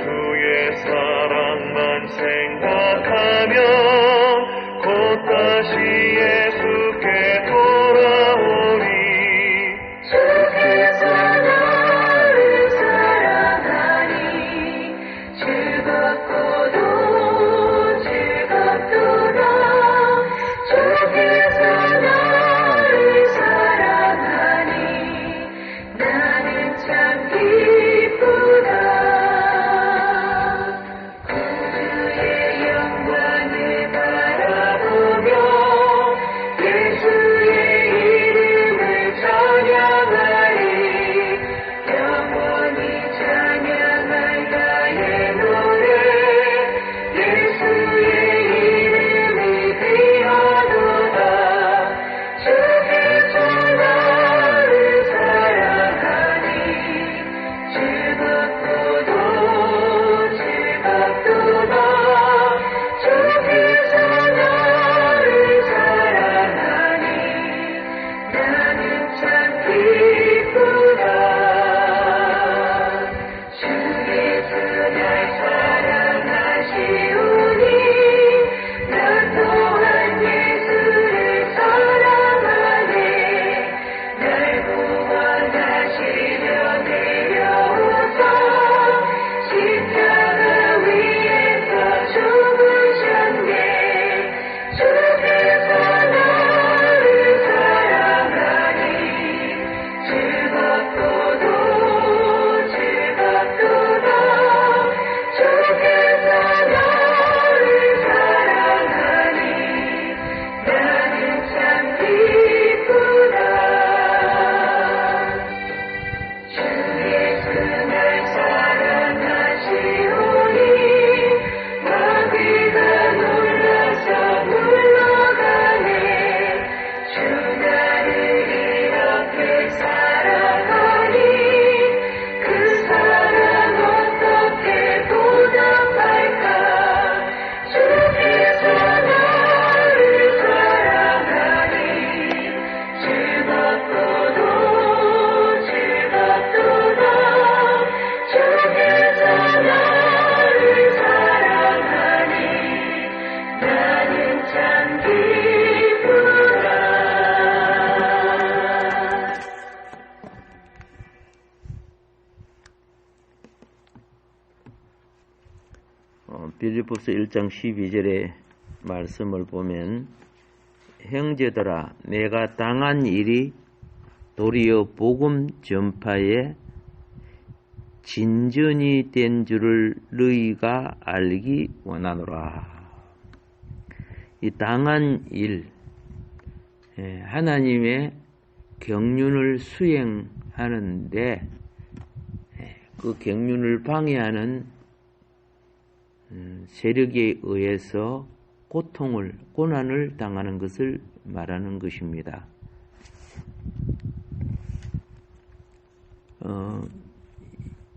주의 사랑만 생각하며 곧 다시 예수께 돌아오리. 주께서 나를 사랑하니 즐겁고도 즐겁도다. 주께서 나를 사랑하니 나는 참 기쁘다. 구주의 영광을 바라보며 예수의 이름을 찬양하리. 영원히 찬양할 나의 노래. 예수의 이름이 귀하도다. 주께서 나를 사랑하니 즐겁고도 즐겁도다. 주께서 나를 사랑하니 나는 참 기쁘다. 주 예수 날 사랑하시오니 나 또한 예수를 사랑하네. 날 구원하시려 내려오사 십자가 위에서 죽으셨네. 주께서 나를 사랑하니 즐겁고도 즐겁도다. 주께서 나를 사랑하니 나는 참 기쁘다. 주 예수 날 사랑하시오니 마귀가 놀라서 물러가네. 주 나를 이렇게 사랑하니 그 사랑 어떻게 보답할까. 주께서 나를 사랑하니 즐겁고도 즐겁도다. 주께서 나를 사랑하니 나는 참 기쁘다. 빌립보서 1장 12절의 말씀을 보면 형제들아 내가 당한 일이 도리어 복음 전파에 진전이 된 줄을 너희가 알기 원하노라. 이 당한 일, 하나님의 경륜을 수행하는데 그 경륜을 방해하는 세력에 의해서 고난을 당하는 것을 말하는 것입니다.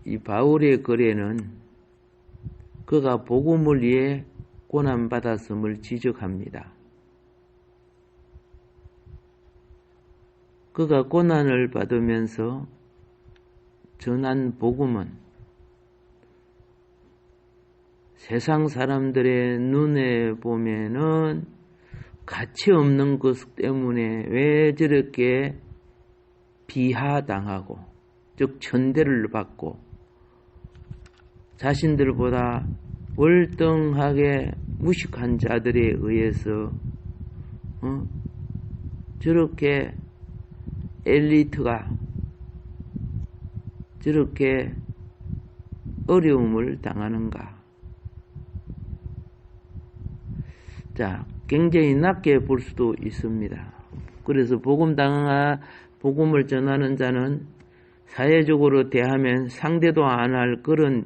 이 바울의 글에는 그가 복음을 위해 고난받았음을 지적합니다. 그가 고난을 받으면서 전한 복음은 세상 사람들의 눈에 보면은 가치 없는 것 때문에 왜 저렇게 비하당하고, 즉 천대를 받고 자신들보다 월등하게 무식한 자들에 의해서 저렇게 엘리트가 저렇게 어려움을 당하는가. 자, 굉장히 낮게 볼 수도 있습니다. 그래서 복음을 전하는 자는 사회적으로 대하면 상대도 안 할 그런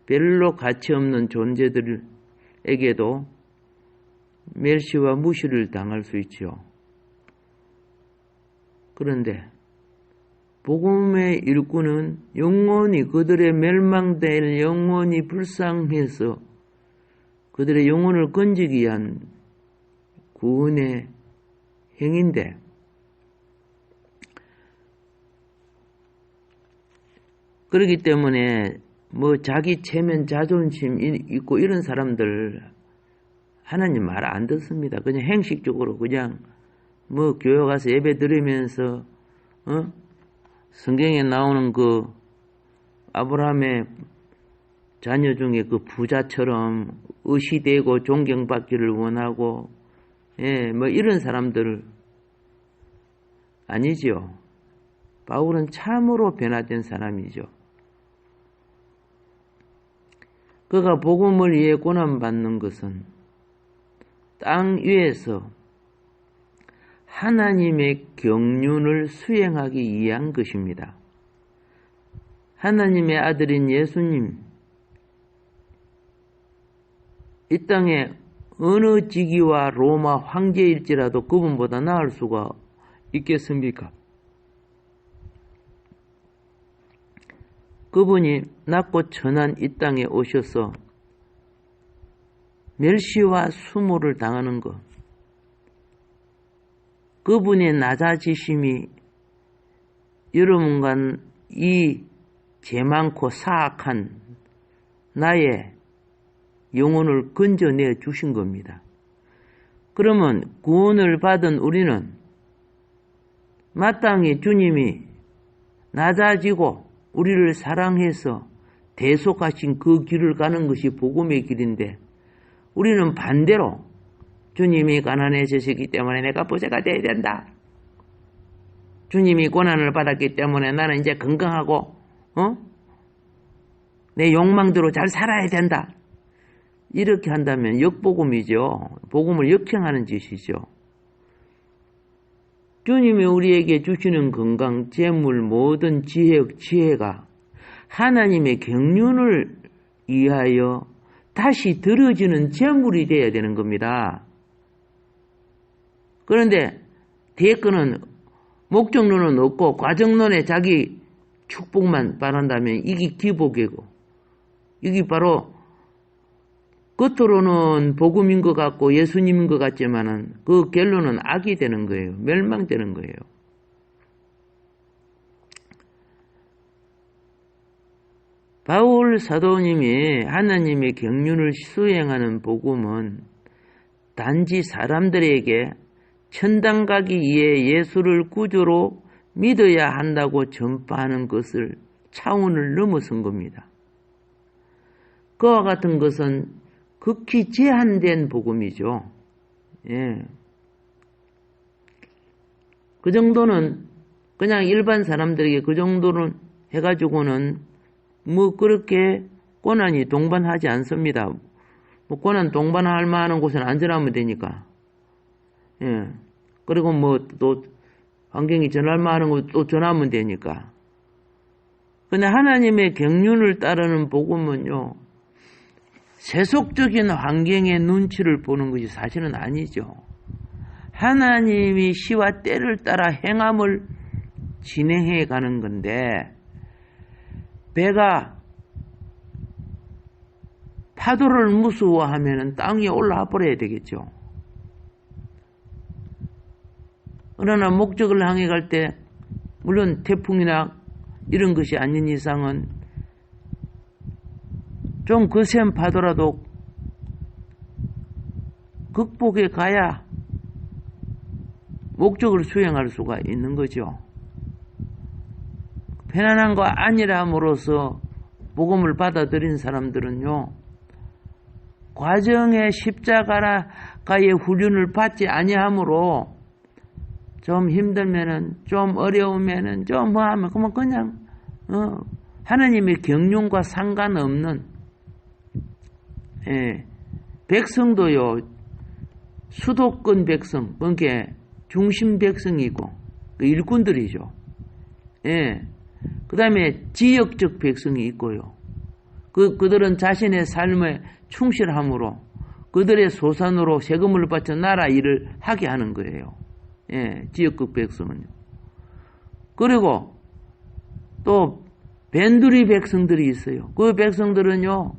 별로 가치 없는 존재들에게도 멸시와 무시를 당할 수 있죠. 그런데 복음의 일꾼은 영원히 그들의 멸망될 영혼이 불쌍해서 그들의 영혼을 건지기 위한 구원의 행인데, 그렇기 때문에 뭐 자기 체면 자존심 있고 이런 사람들 하나님 말 안 듣습니다. 그냥 행식적으로 그냥 뭐 교회 가서 예배 드리면서 성경에 나오는 그 아브라함의 자녀 중에 그 부자처럼 의시되고 존경받기를 원하고 뭐 이런 사람들 아니죠. 바울은 참으로 변화된 사람이죠. 그가 복음을 위해 고난받는 것은 땅 위에서 하나님의 경륜을 수행하기 위한 것입니다. 하나님의 아들인 예수님, 이 땅에 어느 지기와 로마 황제일지라도 그분보다 나을 수가 있겠습니까? 그분이 낮고 천한 이 땅에 오셔서 멸시와 수모를 당하는 것, 그분의 낮아지심이 여러분과 이 죄 많고 사악한 나의 영혼을 건져내 주신 겁니다. 그러면 구원을 받은 우리는 마땅히 주님이 낮아지고 우리를 사랑해서 대속하신 그 길을 가는 것이 복음의 길인데, 우리는 반대로 주님이 가난해지시기 때문에 내가 부자가 돼야 된다. 주님이 고난을 받았기 때문에 나는 이제 건강하고 내 욕망대로 잘 살아야 된다. 이렇게 한다면 역복음이죠. 복음을 역행하는 짓이죠. 주님이 우리에게 주시는 건강, 재물, 모든 지혜가 하나님의 경륜을 위하여 다시 들어지는 재물이 되어야 되는 겁니다. 그런데 대권은 목적론은 없고 과정론에 자기 축복만 바란다면 이게 기복이고, 이게 바로 겉으로는 복음인 것 같고 예수님인 것 같지만은 그 결론은 악이 되는 거예요. 멸망되는 거예요. 바울 사도님이 하나님의 경륜을 수행하는 복음은 단지 사람들에게 천당 가기 위해 예수를 구주로 믿어야 한다고 전파하는 것을 차원을 넘어선 겁니다. 그와 같은 것은 극히 제한된 복음이죠. 예. 그 정도는 그냥 일반 사람들에게 그 정도는 해가지고는 뭐 그렇게 고난이 동반하지 않습니다. 뭐 고난 동반할 만한 곳은 안전하면 되니까. 예. 그리고 뭐 또 환경이 전할 만한 곳 또 전하면 되니까. 근데 하나님의 경륜을 따르는 복음은요, 세속적인 환경의 눈치를 보는 것이 사실은 아니죠. 하나님이 시와 때를 따라 행함을 진행해 가는 건데, 배가 파도를 무서워하면 땅 위에 올라와 버려야 되겠죠. 그러나 목적을 향해 갈 때, 물론 태풍이나 이런 것이 아닌 이상은 좀 거센 파도라도 극복해 가야 목적을 수행할 수가 있는 거죠. 편안한 거 아니람으로써 복음을 받아들인 사람들은요, 과정의 십자가의 훈련을 받지 아니하므로 좀 힘들면은, 좀 어려우면은, 좀 뭐 하면, 그냥, 하나님의 경륜과 상관없는, 예, 백성도요, 수도권 백성, 그러니까 중심 백성이고, 그 일꾼들이죠. 예. 그 다음에 지역적 백성이 있고요. 그들은 자신의 삶에 충실함으로 그들의 소산으로 세금을 바쳐 나라 일을 하게 하는 거예요. 예, 지역국 백성은요. 그리고 또 벤두리 백성들이 있어요. 그 백성들은요,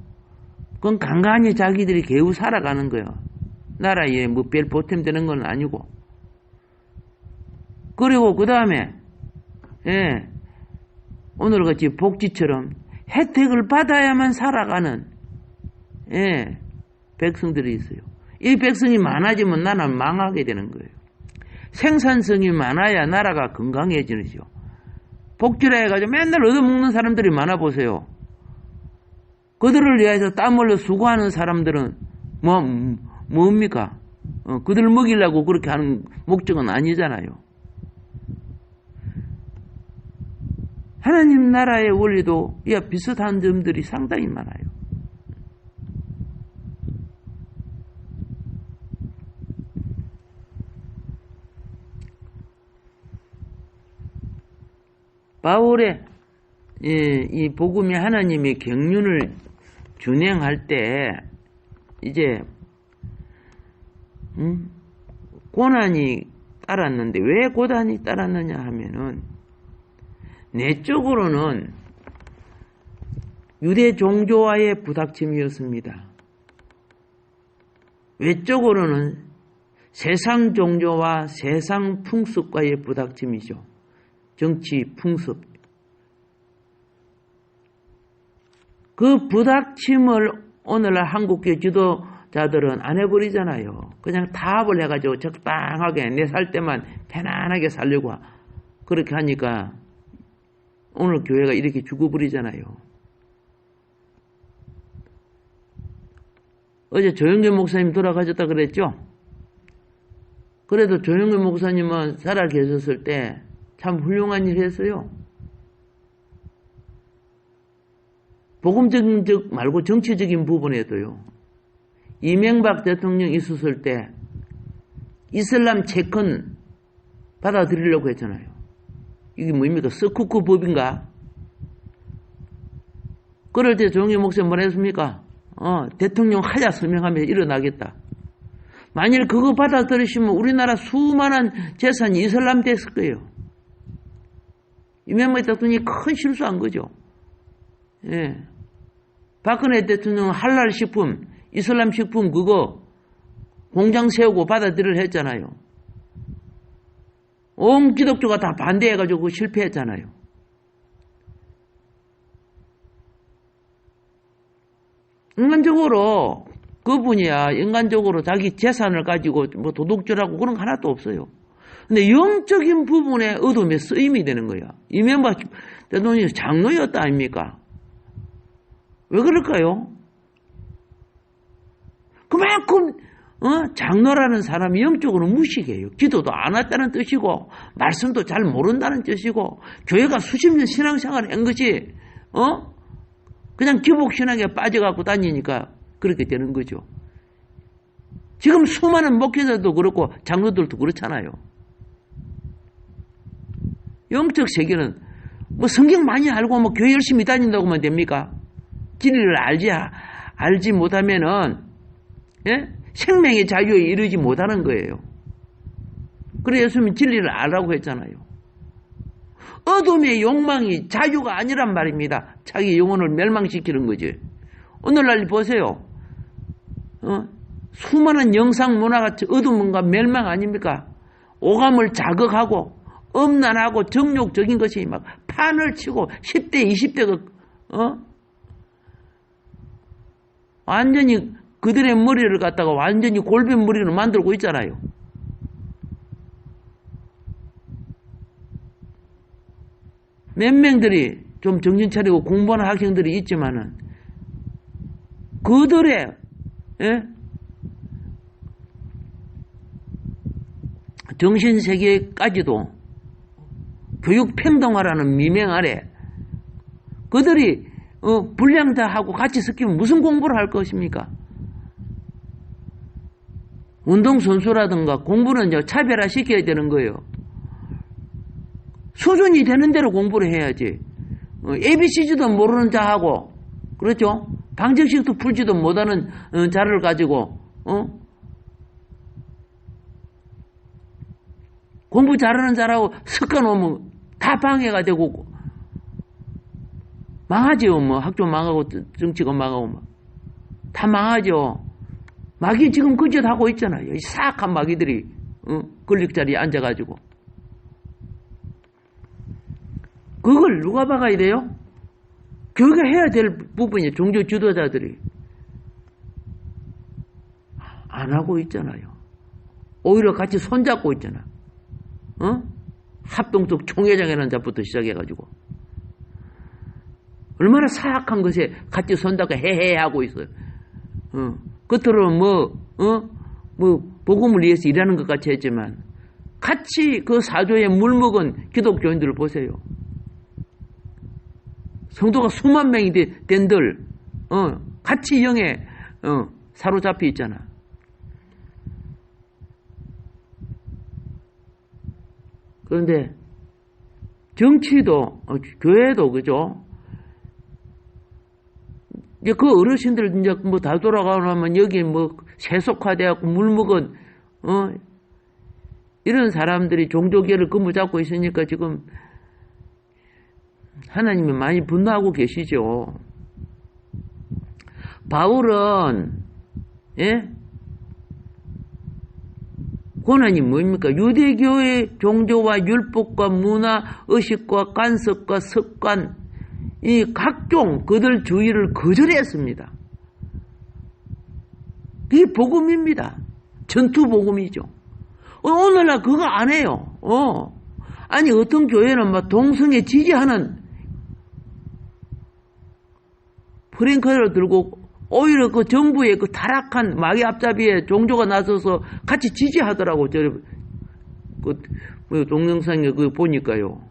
그건 간간히 자기들이 개우 살아가는 거예요. 나라에 뭐 별 보탬 되는 건 아니고. 그리고 그 다음에, 예, 오늘같이 복지처럼 혜택을 받아야만 살아가는 백성들이 있어요. 이 백성이 많아지면 나라는 망하게 되는 거예요. 생산성이 많아야 나라가 건강해지죠. 복지라 해가지고 맨날 얻어먹는 사람들이 많아 보세요. 그들을 위해서 땀 흘려 수고하는 사람들은 뭡니까? 그들을 먹이려고 그렇게 하는 목적은 아니잖아요. 하나님 나라의 원리도 이와 비슷한 점들이 상당히 많아요. 바울의 이 복음이 하나님의 경륜을 준행할 때 이제 고난이 따랐는데 왜 고난이 따랐느냐 하면은 내적으로는 유대 종교와의 부닥침이었습니다. 외적으로는 세상 종교와 세상 풍습과의 부닥침이죠. 정치, 풍습. 그 부닥침을 오늘날 한국교 지도자들은 안 해버리잖아요. 그냥 타협을 해가지고 적당하게 내 살 때만 편안하게 살려고 그렇게 하니까 오늘 교회가 이렇게 죽어버리잖아요. 어제 조영길 목사님 돌아가셨다 그랬죠? 그래도 조영길 목사님은 살아 계셨을 때 참 훌륭한 일 했어요. 복음적인 적 말고 정치적인 부분에도요. 이명박 대통령 있었을 때 이슬람 채권 받아들이려고 했잖아요. 이게 뭡니까? 서쿠크 법인가? 그럴 때 조영길 목사님 뭐라 했습니까? 대통령 하야 서명하면 일어나겠다. 만일 그거 받아들이시면 우리나라 수많은 재산이 이슬람 됐을 거예요. 이명박 대통령이 큰 실수한 거죠. 예. 박근혜 대통령은 할랄 식품, 이슬람 식품 그거 공장 세우고 받아들이려 했잖아요. 온 기독교가 다 반대해가지고 실패했잖아요. 인간적으로 그분이야 인간적으로 자기 재산을 가지고 뭐 도둑질하고 그런 거 하나도 없어요. 근데 영적인 부분에 어둠에 쓰임이 되는 거야. 이명박 대통령이 장로였다 아닙니까? 왜 그럴까요? 그만큼 장로라는 사람이 영적으로 무식해요. 기도도 안 했다는 뜻이고 말씀도 잘 모른다는 뜻이고 교회가 수십 년 신앙생활을 한 것이 그냥 기복신앙에 빠져갖고 다니니까 그렇게 되는 거죠. 지금 수많은 목회자도 그렇고 장로들도 그렇잖아요. 영적 세계는 뭐 성경 많이 알고 뭐 교회 열심히 다닌다고 하면 됩니까? 진리를 알지 못하면은 생명의 자유에 이르지 못하는 거예요. 그래서 예수님은 진리를 알라고 했잖아요. 어둠의 욕망이 자유가 아니란 말입니다. 자기 영혼을 멸망시키는 거지. 오늘날 보세요. 수많은 영상 문화가 어둠과 멸망 아닙니까? 오감을 자극하고 음란하고 정욕적인 것이 막 판을 치고 10대, 20대가 완전히 그들의 머리를 갖다가 완전히 골빈 머리로 만들고 있잖아요. 몇 명들이 좀 정신 차리고 공부하는 학생들이 있지만은 그들의 정신세계까지도 교육평등화라는 미명 아래 그들이 불량자하고 같이 섞이면 무슨 공부를 할 것입니까? 운동선수라든가 공부는 차별화시켜야 되는 거예요. 수준이 되는 대로 공부를 해야지. ABC도 모르는 자하고 그렇죠? 방정식도 풀지도 못하는 자를 가지고 공부 잘하는 자라고 섞어놓으면 다 방해가 되고 망하죠. 뭐 학교 망하고 정치가 망하고 다 망하죠. 마귀 지금 그짓 하고 있잖아요. 이 사악한 마귀들이 권력 자리에 앉아가지고 그걸 누가 박아야 돼요? 교회가 해야 될 부분이에요. 종교 지도자들이. 안 하고 있잖아요. 오히려 같이 손잡고 있잖아. 합동적 총회장이라는 자부터 시작해가지고. 얼마나 사악한 것에 같이 손잡고 헤헤 하고 있어요. 겉으로는 복음을 위해서 일하는 것 같이 했지만, 같이 그 사조에 물먹은 기독교인들을 보세요. 성도가 수만 명이 된들, 같이 영에, 사로잡혀 있잖아. 그런데, 정치도, 교회도, 그죠? 이제 그 어르신들 이제 뭐 다 돌아가면 여기 뭐 세속화되어갖고 물먹은, 이런 사람들이 종교계를 근무 잡고 있으니까 지금 하나님이 많이 분노하고 계시죠. 바울은, 예? 고난이 뭡니까? 유대교의 종교와 율법과 문화, 의식과 관습과 습관, 이 각종 그들 주의를 거절했습니다. 이게 복음입니다. 전투 복음이죠. 오늘날 그거 안 해요. 아니, 어떤 교회는 막 동성애 지지하는 프랭카드를 들고 오히려 그 정부의 그 타락한 마귀 앞잡이에 종교가 나서서 같이 지지하더라고. 동영상에 그 보니까요.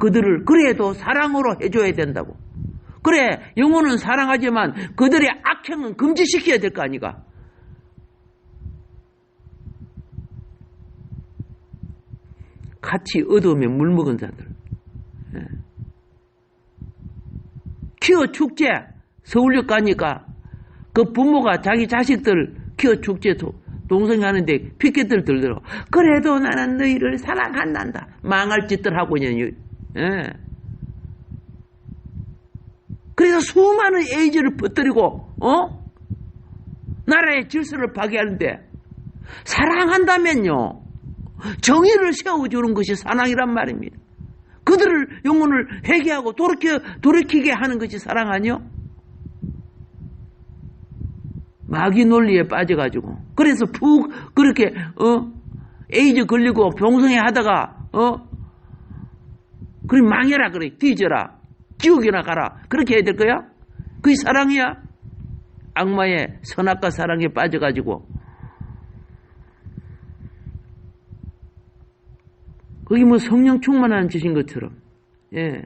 그들을 그래도 사랑으로 해줘야 된다고. 그래, 영혼은 사랑하지만 그들의 악행은 금지시켜야 될 거 아니가. 같이 어둠에 물먹은 자들. 키워 축제, 서울역 가니까 그 부모가 자기 자식들 키워 축제 동성하는데 피켓들 들더라고. 그래도 나는 너희를 사랑한단다. 망할 짓들 하고 있는. 그래서 수많은 에이즈를 퍼뜨리고 나라의 질서를 파괴하는데, 사랑한다면요, 정의를 세워주는 것이 사랑이란 말입니다. 그들을 영혼을 회개하고 돌이키게 하는 것이 사랑 아니요? 마귀 논리에 빠져가지고, 그래서 푹 그렇게 에이즈 걸리고 병성해 하다가 그래 망해라, 그래 뒤져라, 지옥이나 가라, 그렇게 해야 될 거야? 그게 사랑이야? 악마의 선악과 사랑에 빠져가지고 거기 뭐 성령 충만한 짓인 것처럼. 예.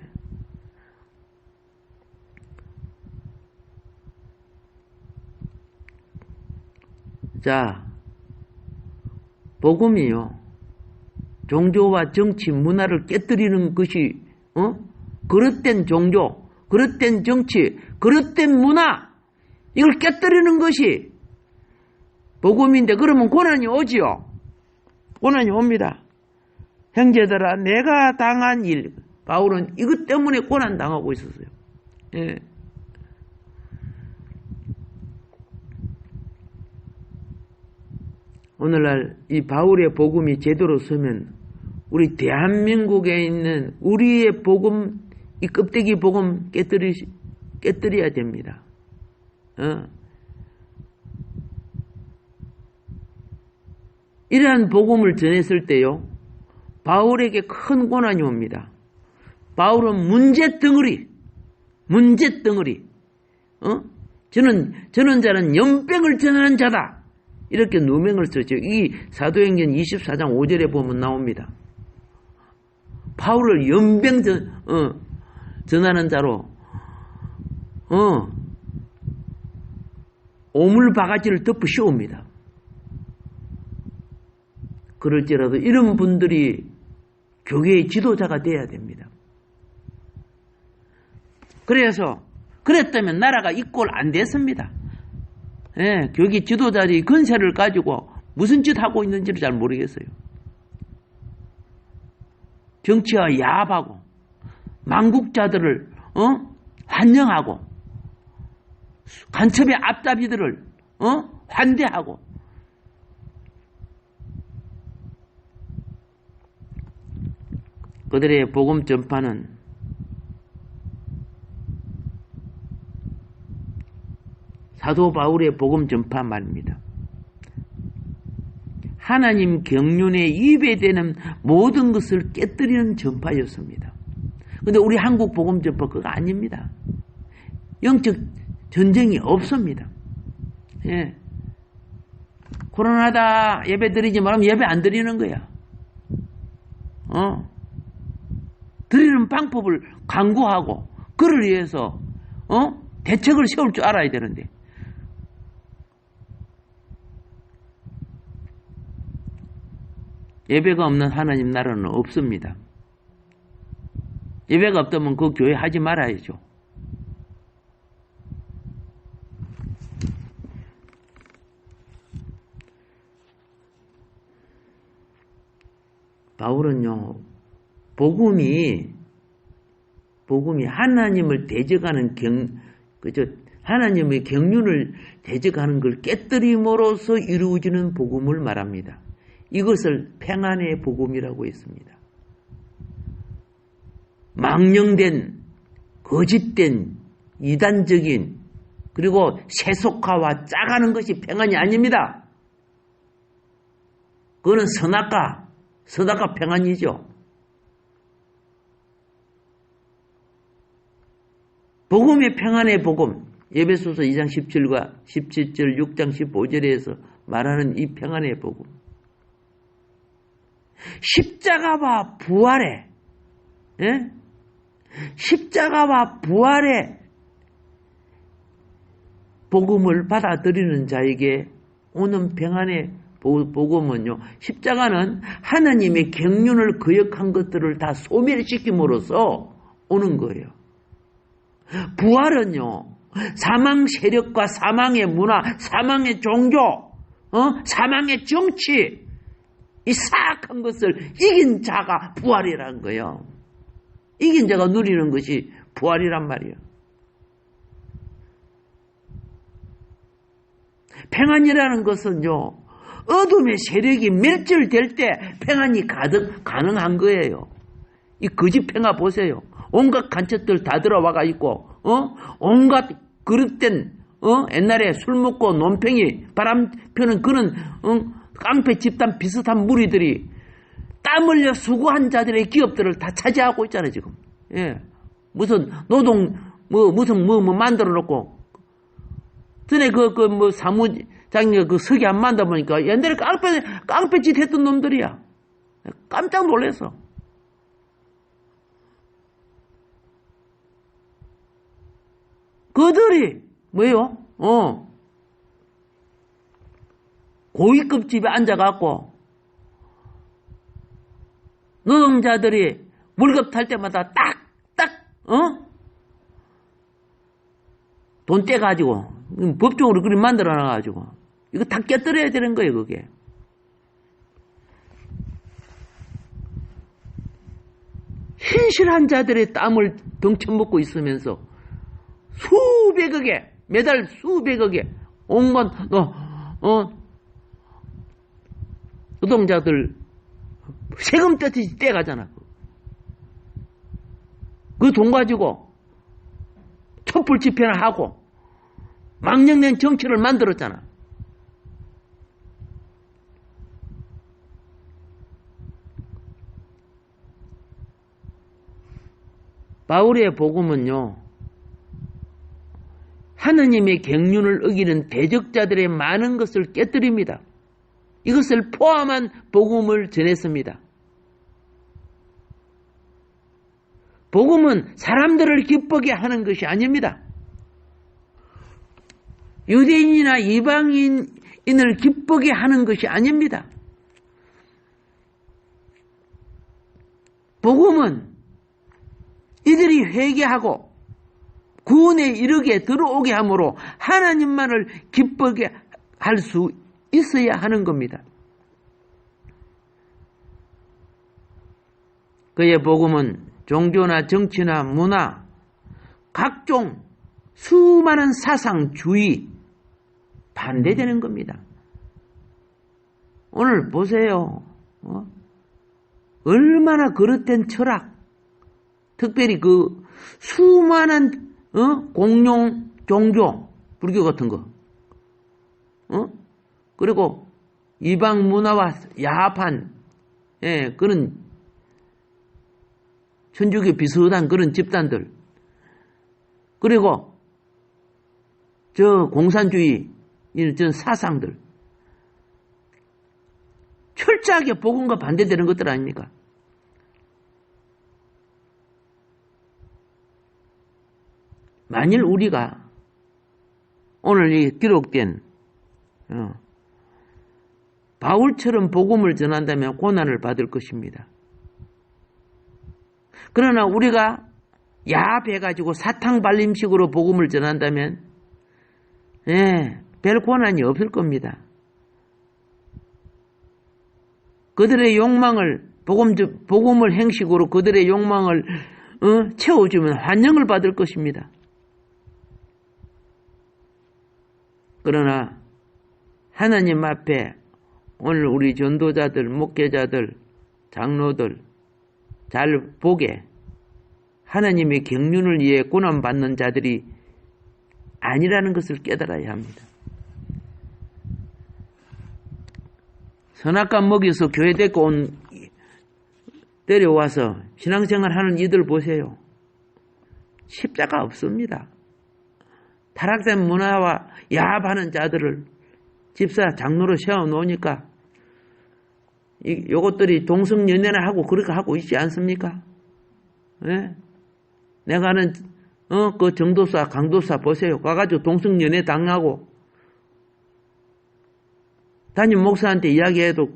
자, 복음이요, 종교와 정치, 문화를 깨뜨리는 것이, 그릇된 종교, 그릇된 정치, 그릇된 문화, 이걸 깨뜨리는 것이 복음인데, 그러면 고난이 오지요. 고난이 옵니다. 형제들아, 내가 당한 일, 바울은 이것 때문에 고난 당하고 있었어요. 예. 오늘날 이 바울의 복음이 제대로 서면 우리 대한민국에 있는 우리의 복음, 이 껍데기 복음 깨뜨려야 됩니다. 이러한 복음을 전했을 때요, 바울에게 큰 고난이 옵니다. 바울은 문제덩어리. 저는 자는 연병을 전하는 자다. 이렇게 누명을 썼죠. 이 사도행전 24장 5절에 보면 나옵니다. 바울을 연병 전하는 자로, 오물 바가지를 덮어 씌웁니다. 그럴지라도 이런 분들이 교회의 지도자가 돼야 됩니다. 그랬다면 나라가 이 꼴 안 됐습니다. 예, 교회 지도자들이 근세를 가지고 무슨 짓 하고 있는지를 잘 모르겠어요. 정치와 야합하고 망국자들을 환영하고 간첩의 앞잡이들을 환대하고, 그들의 복음 전파는 사도 바울의 복음 전파 말입니다. 하나님 경륜에 위배되는 모든 것을 깨뜨리는 전파였습니다. 근데 우리 한국 복음 전파 그거 아닙니다. 영적 전쟁이 없습니다. 예. 코로나다 예배 드리지 말하면 예배 안 드리는 거야. 드리는 방법을 강구하고 그를 위해서 대책을 세울 줄 알아야 되는데 예배가 없는 하나님 나라는 없습니다. 예배가 없다면 그 교회 하지 말아야죠. 바울은요, 복음이 하나님을 대적하는 하나님의 경륜을 대적하는 걸 깨뜨림으로써 이루어지는 복음을 말합니다. 이것을 평안의 복음이라고 했습니다. 망령된, 거짓된, 이단적인, 그리고 세속화와 짜가는 것이 평안이 아닙니다. 그거는 선악과 평안이죠. 복음의 평안의 복음, 에베소서 2장 17과 17절, 6장 15절에서 말하는 이 평안의 복음. 십자가와 부활의, 예? 십자가와 부활의 복음을 받아들이는 자에게 오는 평안의 복음은요, 십자가는 하나님의 경륜을 거역한 것들을 다 소멸시킴으로써 오는 거예요. 부활은요, 사망 세력과 사망의 문화, 사망의 종교, 사망의 정치, 이 사악한 것을 이긴 자가 부활이라는 거예요. 이긴 자가 누리는 것이 부활이란 말이에요. 평안이라는 것은요, 어둠의 세력이 멸절될 때 평안이 가능한 거예요. 이 거짓 평화 보세요. 온갖 간첩들 다 들어와가 있고, 온갖 그릇된, 옛날에 술 먹고 논팽이 바람 펴는 그런, 깡패 집단 비슷한 무리들이 땀 흘려 수고한 자들의 기업들을 다 차지하고 있잖아요, 지금. 예. 무슨 노동, 무슨 만들어 놓고. 전에 사무장이 서기 안 만다 보니까 옛날에 깡패 짓 했던 놈들이야. 깜짝 놀랐어. 그들이, 뭐예요? 고위급 집에 앉아갖고, 노동자들이 월급 탈 때마다 돈 떼가지고, 법적으로 그리 만들어놔가지고, 이거 다 깨뜨려야 되는 거예요, 그게. 현실한 자들의 땀을 덩쳐먹고 있으면서, 수백억에, 매달 수백억에, 온갖, 노동자들 세금 떼듯이 떼가잖아. 그 돈 가지고 촛불 집회를 하고 망령된 정치를 만들었잖아. 바울의 복음은요, 하느님의 경륜을 어기는 대적자들의 많은 것을 깨뜨립니다. 이것을 포함한 복음을 전했습니다. 복음은 사람들을 기쁘게 하는 것이 아닙니다. 유대인이나 이방인을 기쁘게 하는 것이 아닙니다. 복음은 이들이 회개하고 구원에 이르게 들어오게 함으로 하나님만을 기쁘게 할 수 있어야 하는 겁니다. 그의 복음은 종교나 정치나 문화, 각종 수많은 사상주의 반대되는 겁니다. 오늘 보세요. 얼마나 그릇된 철학, 특별히 그 수많은 공룡 종교, 불교 같은 거, 그리고 이방 문화와 야합한, 그런 천주교 비슷한 그런 집단들, 그리고 저 공산주의 이런 사상들, 철저하게 복음과 반대되는 것들 아닙니까? 만일 우리가 오늘 이 기록된 바울처럼 복음을 전한다면 고난을 받을 것입니다. 그러나 우리가 야합해가지고 사탕 발림식으로 복음을 전한다면 별 고난이 없을 겁니다. 그들의 욕망을 복음을 행식으로 그들의 욕망을 채워주면 환영을 받을 것입니다. 그러나 하나님 앞에 오늘 우리 전도자들, 목회자들, 장로들 잘 보게 하나님의 경륜을 위해 고난받는 자들이 아니라는 것을 깨달아야 합니다. 선악관 먹여서 교회 데려와서 신앙생활 하는 이들 보세요. 십자가 없습니다. 타락된 문화와 야합하는 자들을 집사, 장로로 세워놓으니까 요것들이 동성연애나 하고 그렇게 하고 있지 않습니까? 예? 내가 아는 그 정도사, 강도사 보세요. 가가지고 동성연애 당하고 담임 목사한테 이야기해도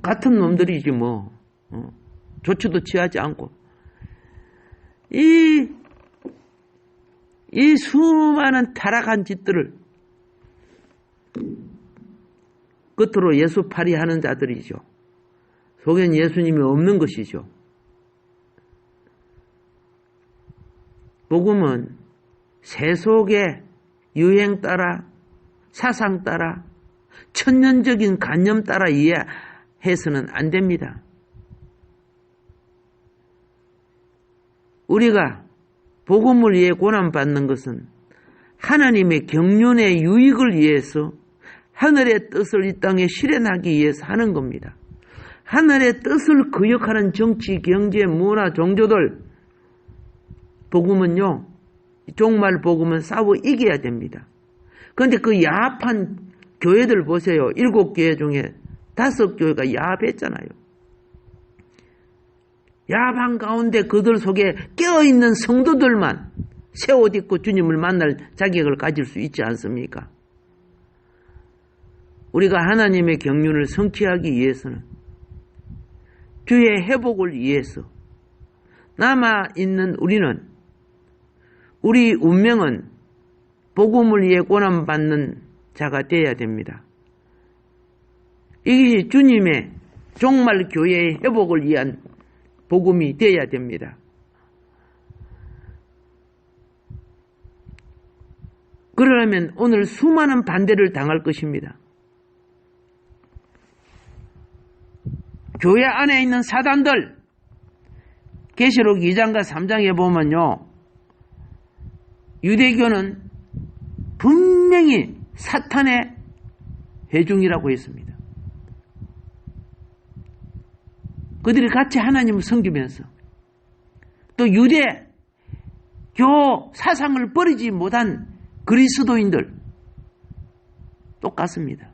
같은 놈들이지 뭐. 조치도 취하지 않고. 이 수많은 타락한 짓들을 끝으로 예수팔이 하는 자들이죠. 속엔 예수님이 없는 것이죠. 복음은 세속의 유행 따라, 사상 따라, 천년적인 관념 따라 이해해서는 안 됩니다. 우리가 복음을 위해 고난받는 것은 하나님의 경륜의 유익을 위해서 하늘의 뜻을 이 땅에 실현하기 위해서 하는 겁니다. 하늘의 뜻을 거역하는 정치, 경제, 문화, 종교들 복음은요, 종말 복음은 싸워 이겨야 됩니다. 그런데 그 야합한 교회들 보세요. 7교회 중에 5교회가 야합했잖아요. 야합한 가운데 그들 속에 깨어있는 성도들만 새 옷 입고 주님을 만날 자격을 가질 수 있지 않습니까? 우리가 하나님의 경륜을 성취하기 위해서는 주의 회복을 위해서 남아있는 우리는 우리 운명은 복음을 위해 고난받는 자가 되어야 됩니다. 이것이 주님의 종말 교회의 회복을 위한 복음이 되어야 됩니다. 그러려면 오늘 수많은 반대를 당할 것입니다. 교회 안에 있는 사단들, 계시록 2장과 3장에 보면요, 유대교는 분명히 사탄의 회중이라고 했습니다. 그들이 같이 하나님을 섬기면서 또 유대교 사상을 버리지 못한 그리스도인들 똑같습니다.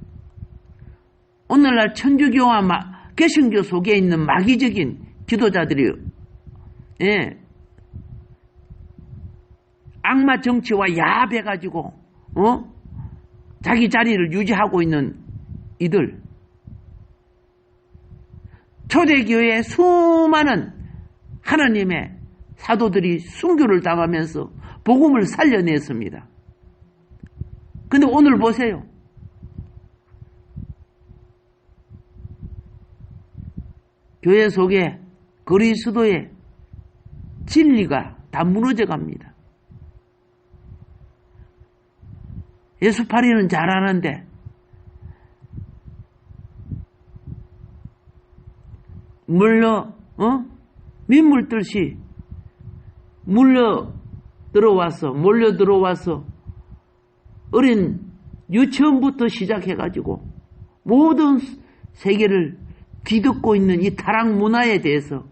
오늘날 천주교와 개신교 속에 있는 마귀적인 지도자들이 악마 정치와 야합해가지고 자기 자리를 유지하고 있는 이들, 초대교회의 수많은 하나님의 사도들이 순교를 당하면서 복음을 살려냈습니다. 근데 오늘 보세요. 교회 속에 그리스도의 진리가 다 무너져 갑니다. 예수팔이는 잘하는데 물러 민물 뜨시 물러 들어와서 몰려 들어와서 어린 유치원부터 시작해가지고 모든 세계를 뒤덮고 있는 이 타락 문화에 대해서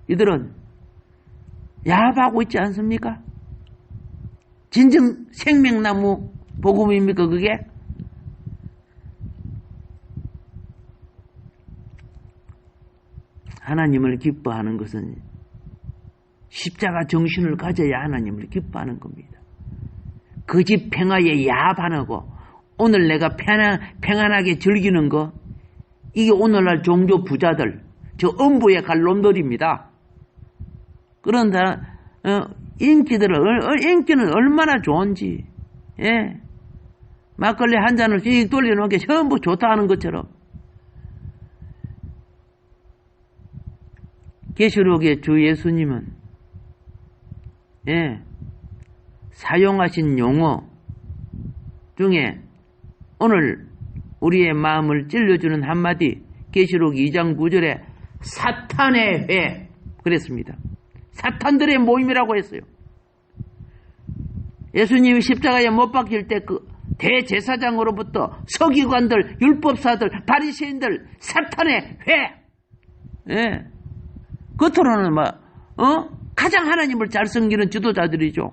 이들은 야합하고 있지 않습니까? 진정 생명나무 복음입니까 그게? 하나님을 기뻐하는 것은 십자가 정신을 가져야 하나님을 기뻐하는 겁니다. 그 집 평화에 야합하는 거, 오늘 내가 평안하게 즐기는 거, 이게 오늘날 종교 부자들, 저 음부에 갈 놈들입니다. 그런다, 인기는 얼마나 좋은지, 예. 막걸리 한 잔을 씩 돌려놓은 게 전부 좋다 하는 것처럼. 계시록의 주 예수님은, 예, 사용하신 용어 중에 오늘 우리의 마음을 찔러주는 한마디, 계시록 2장 9절에 사탄의 회, 그랬습니다. 사탄들의 모임이라고 했어요. 예수님이 십자가에 못 박힐 때 그 대제사장으로부터 서기관들, 율법사들, 바리새인들, 사탄의 회, 예. 겉으로는 가장 하나님을 잘 섬기는 지도자들이죠.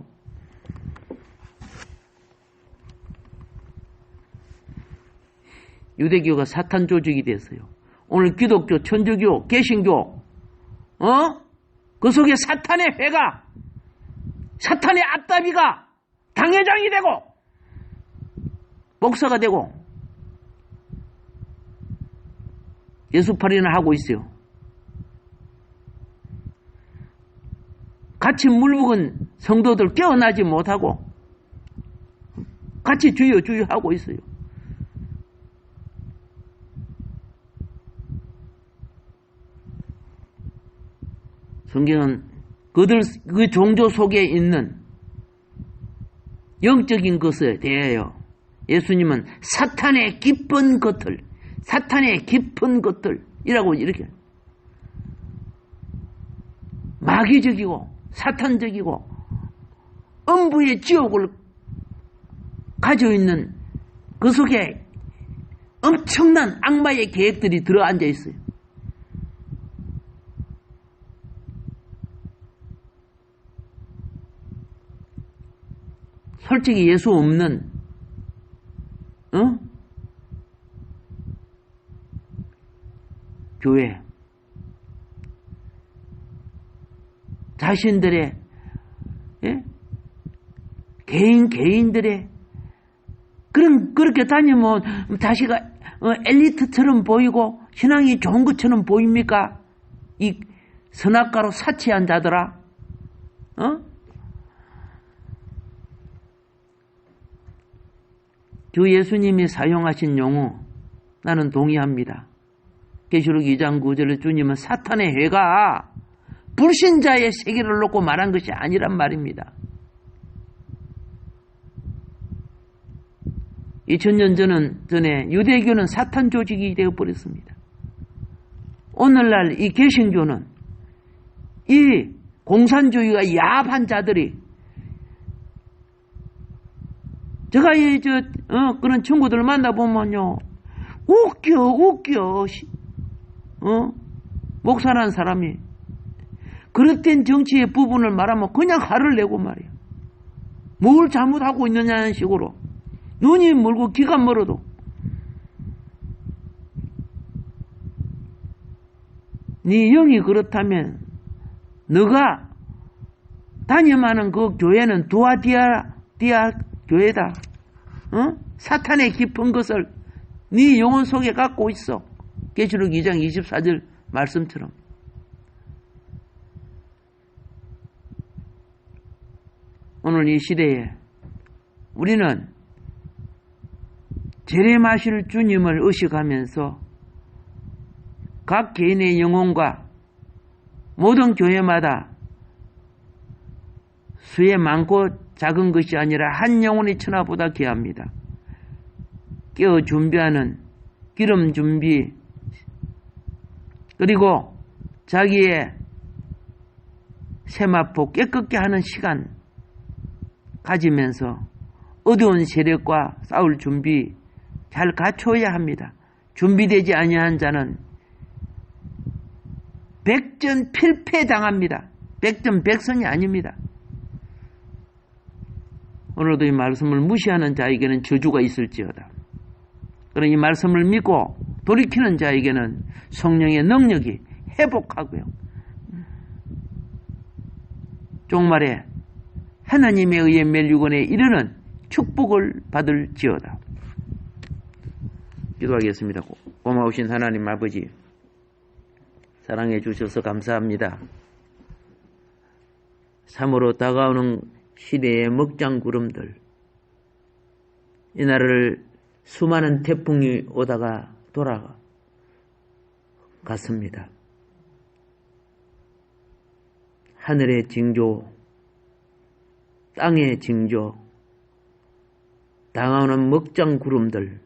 유대교가 사탄 조직이 됐어요. 오늘 기독교, 천주교, 개신교, 그 속에 사탄의 회가, 사탄의 앞다비가 당회장이 되고, 목사가 되고, 예수팔이나 하고 있어요. 같이 물먹은 성도들 깨어나지 못하고, 같이 주여 하고 있어요. 성경은 그 종교 속에 있는 영적인 것에 대하여 예수님은 사탄의 깊은 것들이라고 이렇게 마귀적이고 사탄적이고 음부의 지옥을 가지고 있는 그 속에 엄청난 악마의 계획들이 들어앉아 있어요. 솔직히 예수 없는 교회, 자신들의 개인들의 그렇게 다니면 자기가 엘리트처럼 보이고 신앙이 좋은 것처럼 보입니까? 이 선악과로 사치한 자들아, 주 예수님이 사용하신 용어 나는 동의합니다. 계시록 2장 9절에 주님은 사탄의 회가 불신자의 세계를 놓고 말한 것이 아니란 말입니다. 2000년 전에 유대교는 사탄 조직이 되어버렸습니다. 오늘날 이 개신교는 이 공산주의가 야합한 자들이, 제가 그런 친구들 만나보면요, 웃겨. 목사라는 사람이 그릇된 정치의 부분을 말하면 그냥 화를 내고 말이야. 뭘 잘못하고 있느냐는 식으로. 눈이 멀고 귀가 멀어도. 네 영이 그렇다면 너가 다녀마는 그 교회는 두아디아 교회다. 사탄의 깊은 것을 네 영혼 속에 갖고 있어. 계시록 2장 24절 말씀처럼. 오늘 이 시대에 우리는 재림하실 주님을 의식하면서 각 개인의 영혼과 모든 교회마다 수에 많고 작은 것이 아니라 한 영혼의 천하보다 귀합니다. 깨어 준비하는 기름 준비, 그리고 자기의 세마포 깨끗게 하는 시간 가지면서 어두운 세력과 싸울 준비 잘 갖춰야 합니다. 준비되지 아니한 자는 백전필패당합니다. 백전백선이 아닙니다. 오늘도 이 말씀을 무시하는 자에게는 저주가 있을지어다. 그러나 이 말씀을 믿고 돌이키는 자에게는 성령의 능력이 회복하고요. 종말에 하나님에 의해 멸류관에 이르는 축복을 받을지어다. 기도하겠습니다. 고마우신 하나님 아버지, 사랑해 주셔서 감사합니다. 참으로 다가오는 시대의 먹장구름들, 이날을 수많은 태풍이 오다가 돌아갔습니다. 하늘의 징조, 땅의 징조, 다가오는 먹장구름들,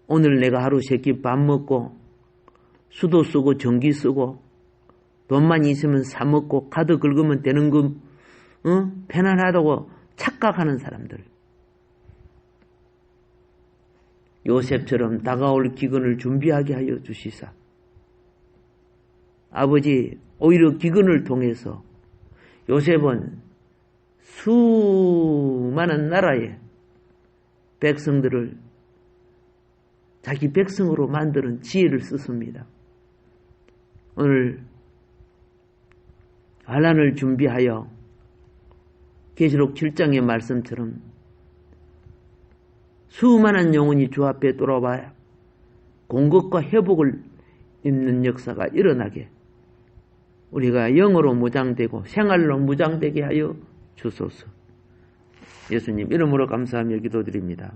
오늘 내가 하루 세끼 밥 먹고 수도 쓰고 전기 쓰고 돈만 있으면 사 먹고 카드 긁으면 되는 거 편안하다고 착각하는 사람들, 요셉처럼 다가올 기근을 준비하게 하여 주시사 아버지, 오히려 기근을 통해서 요셉은 수많은 나라의 백성들을 자기 백성으로 만드는 지혜를 썼습니다. 오늘 환난을 준비하여 계시록 7장의 말씀처럼 수많은 영혼이 주 앞에 돌아와 공급과 회복을 입는 역사가 일어나게 우리가 영으로 무장되고 생활로 무장되게 하여 주소서. 예수님 이름으로 감사하며 기도드립니다.